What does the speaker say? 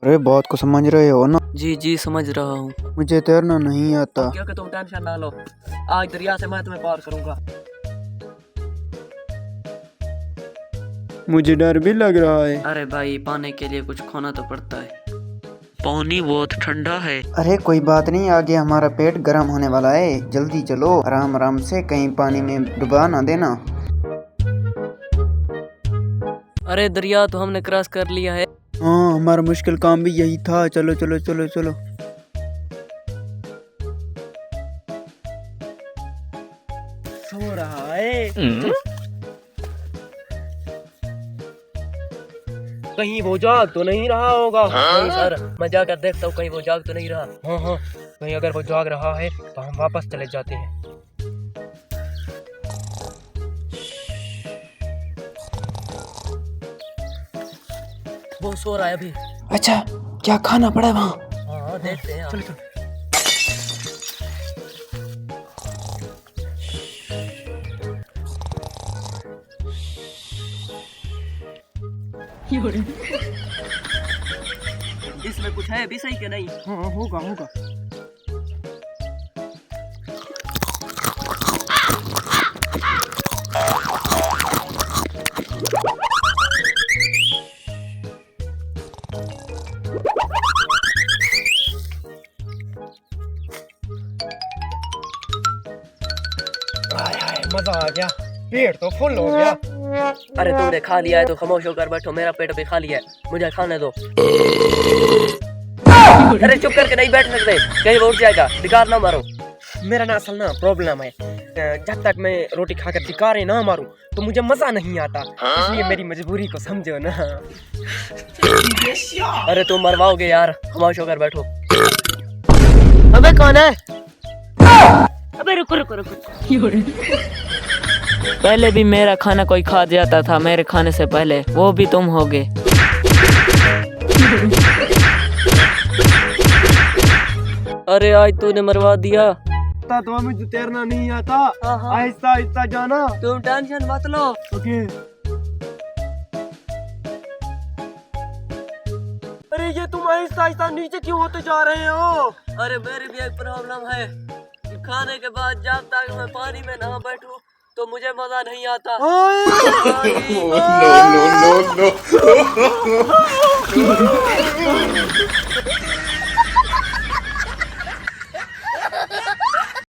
अरे बात को समझ रहे हो ना? जी जी समझ रहा हूँ। मुझे तैरना नहीं आता। क्योंकि तुम टेंशन ना लो, आज दरिया से मैं तुम्हें पार करूंगा। मुझे डर भी लग रहा है। अरे भाई, पाने के लिए कुछ खोना तो पड़ता है। पानी बहुत ठंडा है। अरे कोई बात नहीं, आगे हमारा पेट गर्म होने वाला है। जल्दी चलो, आराम आराम से, कहीं पानी में डुबा ना देना। अरे दरिया तो हमने क्रॉस कर लिया है। हाँ, हमारा मुश्किल काम भी यही था। चलो चलो चलो चलो। सो रहा है। कहीं वो जाग तो नहीं रहा होगा। नहीं सर, मैं जाकर देखता हूँ कहीं वो जाग तो नहीं रहा। हाँ हाँ, कहीं अगर वो जाग रहा है तो हम वापस चले जाते हैं। वो सो रहा है अभी। अच्छा, क्या खाना पड़ा वहाँ? हाँ देखते हैं। चलो चलो। इसमें कुछ है भी सही के नहीं? हाँ, होगा होगा। मजा आ गया, पेट तो फुल हो गया। अरे तुमने खा लिया है तो खामोश होकर बैठो, मेरा पेट भी खाली है, मुझे खाने दो। अरे चुप करके नहीं बैठ सकते, कहीं उठ जाएगा, डिकार ना मारो। मेरा ना असल ना प्रॉब्लम है, जब तक मैं रोटी खाकर डिकारे ना मारूं तो मुझे मजा नहीं आता, इसलिए मेरी मजबूरी को समझो ना। अरे तुम मरवाओगे यार, खामोश होकर बैठो। अबे कौन है? अबे रुको रुको रुको। पहले भी मेरा खाना कोई खा जाता था, मेरे खाने से पहले, वो भी तुम होगे। अरे आज तूने मरवा दिया। तो मुझे तैरना नहीं आता, हाँ, हाँ। आहिस्ता आहिस्ता जाना। तुम टेंशन मत लो। ओके। अरे ये तुम आहिस्ता आहिस्ता नीचे क्यों होते जा रहे हो? अरे मेरी भी एक प्रॉब्लम है, खाने के बाद जब तक मैं पानी में ना बैठूं तो मुझे मजा नहीं आता। no, no, no, no.